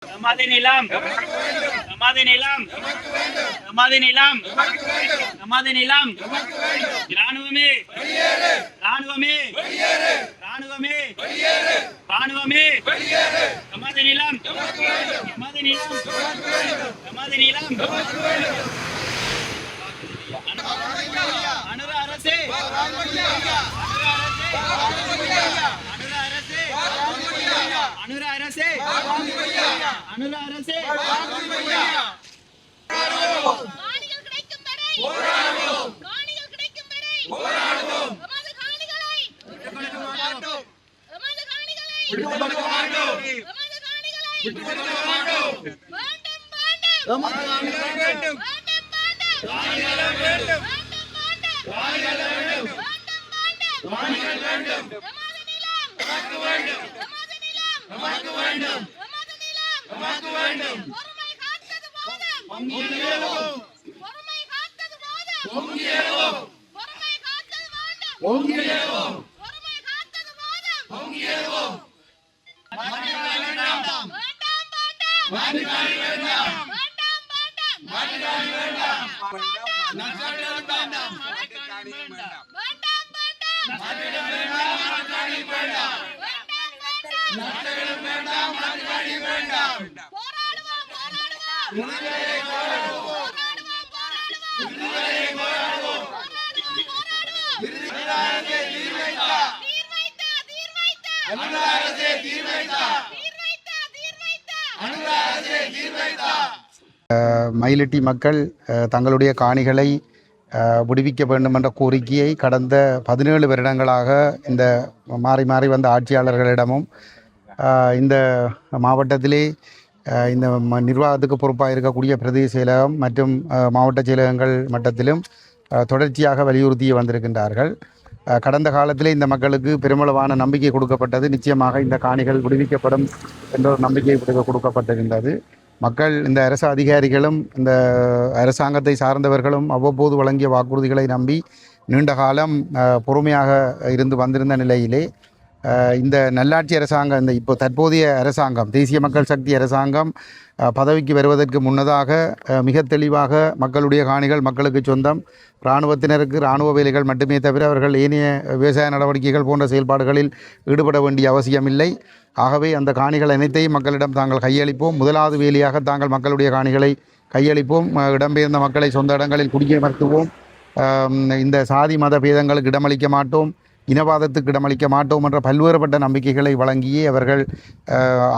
எமது நிலம் எமது நிலம் எமது நிலம் எமது நிலம் இராணுவமே இராணுவமே இராணுவமே இராணுவமே எமது நிலம் எமது நிலம் எமது நிலம் அனுர அரசே அனுர அரசே அனுர அரசே காணிகள் கிடைக்கும் வரை போராடுவோம் காணிகள் கிடைக்கும் வரை போராடுவோம் நமது காணிகளை விட்டுக் கொடுக்க மாட்டோம் நமது காணிகளை விட்டுக் கொடுக்க மாட்டோம் நமது காணிகளை விட்டுக் கொடுக்க மாட்டோம் வேண்டும் வேண்டும் நமது காணிகள் வேண்டும் வேண்டும் வேண்டும் காணிகள் வேண்டும் வேண்டும் வேண்டும் காணிகள் வேண்டும் வேண்டும் வேண்டும் காணிகள் வேண்டும் நமது நிலம் நமக்கு வேண்டும் நமது நிலம் நமக்கு வேண்டும் நமது நிலம் நமக்கு வேண்டும் பொறுமை காத்தது போதும் பொங்கியேறுவோம் பொறுமை காத்தது போதும் பொங்கியேறுவோம் பொறுமை காத்தது போதும் பொங்கியேறுவோம் பொறுமை காத்தது போதும் பொங்கியேறுவோம் மாட்டுக்காரி வேண்டாம் வேண்டாம் வேண்டாம் மாட்டுக்காரி வேண்டாம் வேண்டாம் வேண்டாம் மாட்டுக்காரி வேண்டாம் நஷ்டம் வேண்டாம் மாட்டுக்காரி வேண்டாம் வேண்டாம் வேண்டாம் மாட்டுக்காரி வேண்டாம் மாட்டுக்காரி வேண்டாம் வேண்டாம் வேண்டாம் நஷ்டம் வேண்டாம் மாட்டுக்காரி வேண்டாம் போராடுவோம் போராடுவோம் விடுதலையை போராடுவோம் போராடுவோம் போராடுவோம் விடுதலையை போராடுவோம் போராடுவோம் போராடுவோம் விடுதலையை தீர் வைத்தா தீர் வைத்தா தீர் வைத்தா அனுராரசே தீர் வைத்தா தீர் வைத்தா தீர் வைத்தா அனுராரசே தீர் வைத்தா மயிலிட்டி மக்கள் தங்களுடைய காணிகளை விடுவிக்க வேண்டும் என்ற கோரிக்கையை கடந்த 17 வருடங்களாக இந்த மாறி மாறி வந்த ஆட்சியாளர்களிடமும் இந்த மாவட்டத்திலே இந்த நிர்வாகத்துக்கு பொறுப்பாக இருக்கக்கூடிய பிரதேச செயலகம் மற்றும் மாவட்ட செயலகங்கள் மட்டத்திலும் தொடர்ச்சியாக வலியுறுத்தி வந்திருக்கின்றார்கள். கடந்த காலத்திலே இந்த மக்களுக்கு பெருமளவான நம்பிக்கை கொடுக்கப்பட்டது. நிச்சயமாக இந்த காணிகள் விடுவிக்கப்படும் என்ற ஒரு நம்பிக்கை கொடுக்கப்பட்டிருக்கின்றது. மக்கள் இந்த அரசு அதிகாரிகளும் இந்த அரசாங்கத்தை சார்ந்தவர்களும் அவ்வப்போது வழங்கிய வாக்குறுதிகளை நம்பி நீண்ட காலம் பொறுமையாக இருந்து வந்திருந்த நிலையிலே இந்த நல்லாட்சி அரசாங்கம் இந்த இப்போ தற்போதைய அரசாங்கம் தேசிய மக்கள் சக்தி அரசாங்கம் பதவிக்கு வருவதற்கு முன்னதாக மிக தெளிவாக மக்களுடைய காணிகள் மக்களுக்கு சொந்தம், இராணுவத்தினருக்கு இராணுவ வேலைகள் மட்டுமே தவிர அவர்கள் ஏனைய விவசாய நடவடிக்கைகள் போன்ற செயல்பாடுகளில் ஈடுபட வேண்டிய அவசியமில்லை. ஆகவே அந்த காணிகள் அனைத்தையும் மக்களிடம் தாங்கள் கையளிப்போம். முதலாவது வேலையாக தாங்கள் மக்களுடைய காணிகளை கையளிப்போம். இடம்பெயர்ந்த மக்களை சொந்த இடங்களில் குடியமர்த்துவோம். இந்த சாதி மத பேதங்களுக்கு இடமளிக்க மாட்டோம், இனவாதத்துக்கு இடமளிக்க மாட்டோம் என்ற பல்வேறுபட்ட நம்பிக்கைகளை வழங்கியே அவர்கள்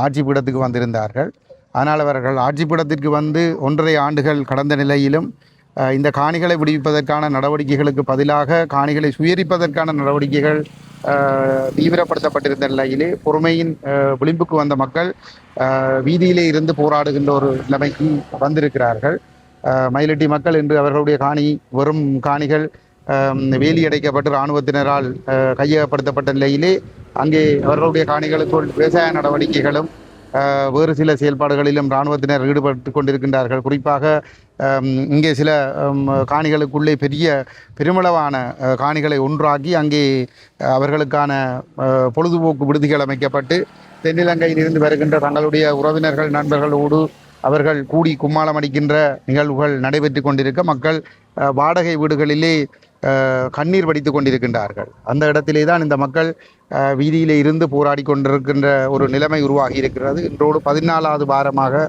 ஆட்சி பீடத்துக்கு வந்திருந்தார்கள். ஆனால் அவர்கள் ஆட்சி பீடத்திற்கு வந்து 1.5 ஆண்டுகள் கடந்த நிலையிலும் இந்த காணிகளை விடுவிப்பதற்கான நடவடிக்கைகளுக்கு பதிலாக காணிகளை சுயரிப்பதற்கான நடவடிக்கைகள் தீவிரப்படுத்தப்பட்டிருந்த நிலையிலே பொறுமையின் விளிம்புக்கு வந்த மக்கள் வீதியிலே இருந்து போராடுகின்ற ஒரு நிலைமைக்கு வந்திருக்கிறார்கள். மயிலிட்டி மக்கள் இன்று அவர்களுடைய காணி வெறும் காணிகள் வேலி அடைக்கப்பட்டு இராணுவத்தினரால் கையகப்படுத்தப்பட்ட நிலையிலே அங்கே அவர்களுடைய காணிகளுக்குள் விவசாய நடவடிக்கைகளும் வேறு சில செயல்பாடுகளிலும் இராணுவத்தினர் ஈடுபட்டு கொண்டிருக்கின்றார்கள். குறிப்பாக இங்கே சில காணிகளுக்குள்ளே பெருமளவான காணிகளை ஒன்றாக்கி அங்கே அவர்களுக்கான பொழுதுபோக்கு விடுதிகள் அமைக்கப்பட்டு தென்னிலங்கையில் இருந்து வருகின்ற தங்களுடைய உறவினர்கள் நண்பர்களோடு அவர்கள் கூடி கும்மாளம் அடிக்கின்ற நிகழ்வுகள் நடைபெற்று கொண்டிருக்க மக்கள் வாடகை வீடுகளிலே கண்ணீர் வடித்து கொண்டிருக்கின்றார்கள். அந்த இடத்திலே தான் இந்த மக்கள் வீதியிலே இருந்து போராடி கொண்டிருக்கின்ற ஒரு நிலைமை உருவாகி இருக்கிறது. இன்றோடு 14வது வாரமாக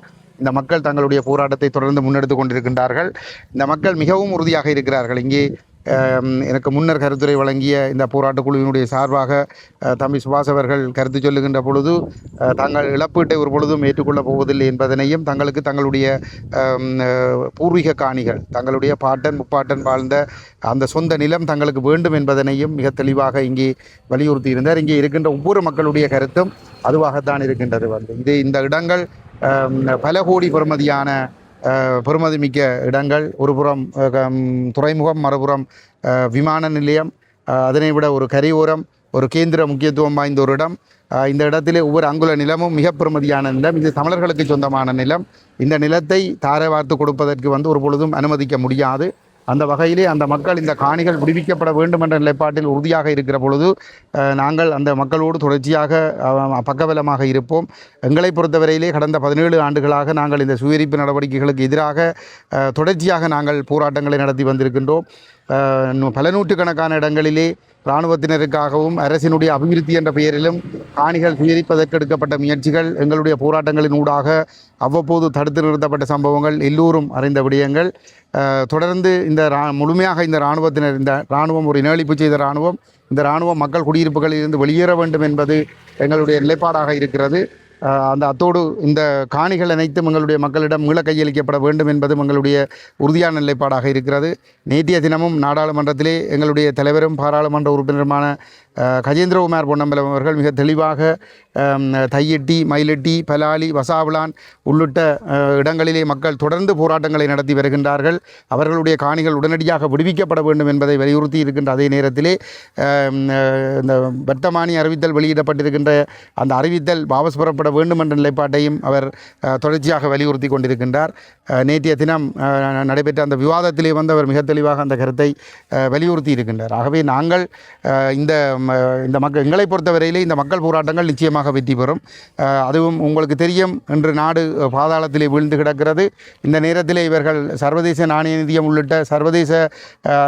இந்த மக்கள் தங்களுடைய போராட்டத்தை தொடர்ந்து முன்னெடுத்து கொண்டிருக்கின்றார்கள். இந்த மக்கள் மிகவும் உறுதியாக இருக்கிறார்கள். இங்கே எனக்கு முன்னர் கருத்துரை வழங்கிய இந்த போராட்டக் குழுவினுடைய சார்பாக தம்பி சுபாஷ் அவர்கள் கருத்து சொல்லுகின்ற பொழுது தாங்கள் இழப்பீட்டை ஒரு பொழுதும் ஏற்றுக்கொள்ளப் போவதில்லை என்பதனையும் தங்களுக்கு தங்களுடைய பூர்வீக காணிகள் தங்களுடைய பாட்டன் முப்பாட்டன் வாழ்ந்த அந்த சொந்த நிலம் தங்களுக்கு வேண்டும் என்பதனையும் மிக தெளிவாக இங்கே வலியுறுத்தி இருந்தார். இங்கே இருக்கின்ற ஒவ்வொரு மக்களுடைய கருத்தும் அதுவாகத்தான் இருக்கின்றது. இந்த இடங்கள் பல கோடி பெறுமதியான பெறுமதிமிக்க இடங்கள். ஒருபுறம் துறைமுகம், மறுபுறம் விமான நிலையம், அதனை விட ஒரு கரையோரம், ஒரு கேந்திர முக்கியத்துவம் வாய்ந்த ஒரு இடம். இந்த இடத்திலே ஒவ்வொரு அங்குல நிலமும் மிக பெறுமதியான நிலம். இது தமிழர்களுக்கு சொந்தமான நிலம். இந்த நிலத்தை தாரை வார்த்து கொடுப்பதற்கு ஒரு பொழுதும் அனுமதிக்க முடியாது. அந்த வகையிலே அந்த மக்கள் இந்த காணிகள் விடுவிக்கப்பட வேண்டும் என்ற நிலைப்பாட்டில் உறுதியாக இருக்கிற பொழுது நாங்கள் அந்த மக்களோடு தொடர்ச்சியாக பக்கபலமாக இருப்போம். எங்களை பொறுத்தவரையிலே கடந்த 17 ஆண்டுகளாக நாங்கள் இந்த சுயரிப்பு நடவடிக்கைகளுக்கு எதிராக தொடர்ச்சியாக நாங்கள் போராட்டங்களை நடத்தி வந்திருக்கின்றோம். பல நூற்றுக்கணக்கான இடங்களிலே இராணுவத்தினருக்காகவும் அரசினுடைய அபிவிருத்தி என்ற பெயரிலும் காணிகள் சுயரிப்பதற்கு எடுக்கப்பட்ட முயற்சிகள், எங்களுடைய போராட்டங்களின் ஊடாக அவ்வப்போது தடுத்து நிறுத்தப்பட்ட சம்பவங்கள் எல்லோரும் அறிந்த விடயங்கள். தொடர்ந்து இந்த முழுமையாக இந்த இராணுவத்தினர், இந்த இராணுவம் ஒரு இனஅழிப்பு செய்த இராணுவம், இந்த இராணுவம் மக்கள் குடியிருப்புகளில் இருந்து வெளியேற வேண்டும் என்பது எங்களுடைய நிலைப்பாடாக இருக்கிறது. அத்தோடு இந்த காணிகள் அனைத்தும் எங்களுடைய மக்களிடம் மீள கையளிக்கப்பட வேண்டும் என்பதும் எங்களுடைய உறுதியான நிலைப்பாடாக இருக்கிறது. நேற்றைய தினமும் நாடாளுமன்றத்திலே எங்களுடைய தலைவரும் பாராளுமன்ற உறுப்பினருமான கஜேந்திரகுமார் பொன்னம்பலம் அவர்கள் மிக தெளிவாக தையெட்டி, மயிலெட்டி, பலாலி, வசாவிளான் உள்ளிட்ட இடங்களிலே மக்கள் தொடர்ந்து போராட்டங்களை நடத்தி வருகின்றார்கள். அவர்களுடைய காணிகள் உடனடியாக விடுவிக்கப்பட வேண்டும் என்பதை வலியுறுத்தி இருக்கின்ற அதே நேரத்திலே இந்த வர்த்தமானி அறிவித்தல் வெளியிடப்பட்டிருக்கின்ற அந்த அறிவித்தல் வாபஸ் பெறப்பட வேண்டும் என்ற நிலைப்பாட்டையும் அவர் தொடர்ச்சியாக வலியுறுத்தி கொண்டிருக்கின்றார். நேற்றைய தினம் நடைபெற்ற அந்த விவாதத்திலே வந்து அவர் மிக தெளிவாக அந்த கருத்தை வலியுறுத்தி இருக்கின்றார். ஆகவே நாங்கள் இந்த மக்கள், எங்களை பொறுத்தவரையிலே இந்த மக்கள் போராட்டங்கள் நிச்சயமாக வெற்றி பெறும். அதுவும் உங்களுக்கு தெரியும், இன்று நாடு பாதாளத்திலே வீழ்ந்து கிடக்கிறது. இந்த நேரத்திலே இவர்கள் சர்வதேச நாணய நிதியம் உள்ளிட்ட சர்வதேச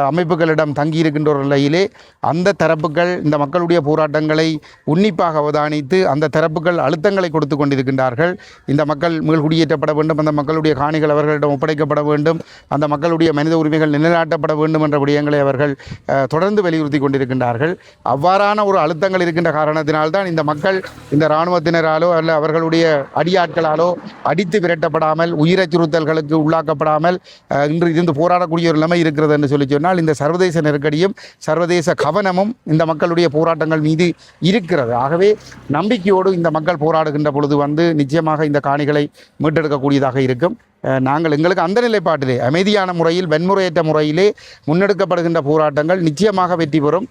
அமைப்புகளிடம் தங்கியிருக்கின்ற ஒரு நிலையிலே அந்த தரப்புகள் இந்த மக்களுடைய போராட்டங்களை உன்னிப்பாக அவதானித்து அந்த தரப்புகள் அழுத்தங்களை கொடுத்து கொண்டிருக்கின்றார்கள். இந்த மக்கள் மீள்குடியேற்றப்பட வேண்டும், அந்த மக்களுடைய காணிகள் அவர்களிடம் ஒப்படைக்கப்பட வேண்டும், அந்த மக்களுடைய மனித உரிமைகள் நிலைநாட்டப்பட வேண்டும் என்ற விடயங்களை அவர்கள் தொடர்ந்து வலியுறுத்தி கொண்டிருக்கின்றார்கள். அவ்வாறான ஒரு அழுத்தங்கள் இருக்கின்ற காரணத்தினால்தான் இந்த மக்கள் இந்த இராணுவத்தினராலோ அல்ல அவர்களுடைய அடியாட்களாலோ அடித்து விரட்டப்படாமல், உயிரச்சுறுத்தல்களுக்கு உள்ளாக்கப்படாமல் இன்று இருந்து போராடக்கூடிய ஒரு நிலைமை இருக்கிறது என்று சொல்லி சொன்னால், இந்த சர்வதேச நெருக்கடியும் சர்வதேச கவனமும் இந்த மக்களுடைய போராட்டங்கள் மீது இருக்கிறது. ஆகவே நம்பிக்கையோடு இந்த மக்கள் போராடுகின்ற பொழுது வந்து நிச்சயமாக இந்த காணிகளை மீட்டெடுக்கக்கூடியதாக இருக்கும். நாங்கள் எங்களுக்கு அந்த நிலைப்பாட்டிலே அமைதியான முறையில், வன்முறையற்ற முறையிலே முன்னெடுக்கப்படுகின்ற போராட்டங்கள் நிச்சயமாக வெற்றி பெறும்.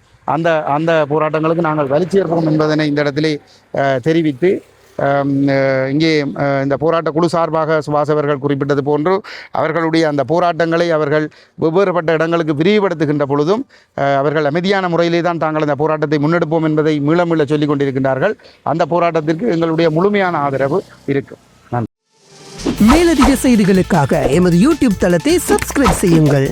அந்த போராட்டங்களுக்கு நாங்கள் வலிச்சேர்ப்போம் என்பதனை இந்த இடத்திலே தெரிவித்து, இங்கே இந்த போராட்ட குழு சார்பாக சுபாஷ் அவர்கள் குறிப்பிட்டது போன்று அவர்களுடைய அந்த போராட்டங்களை அவர்கள் வெவ்வேறுபட்ட இடங்களுக்கு விரிவுபடுத்துகின்ற பொழுதும் அவர்கள் அமைதியான முறையிலே தான் தாங்கள் அந்த போராட்டத்தை முன்னெடுப்போம் என்பதை மீள மீள சொல்லிக் கொண்டிருக்கின்றார்கள். அந்த போராட்டத்திற்கு எங்களுடைய முழுமையான ஆதரவு இருக்கும். மேலதிக செய்திகளுக்காக எமது யூடியூப் தளத்தை சப்ஸ்கிரைப் செய்யுங்கள்.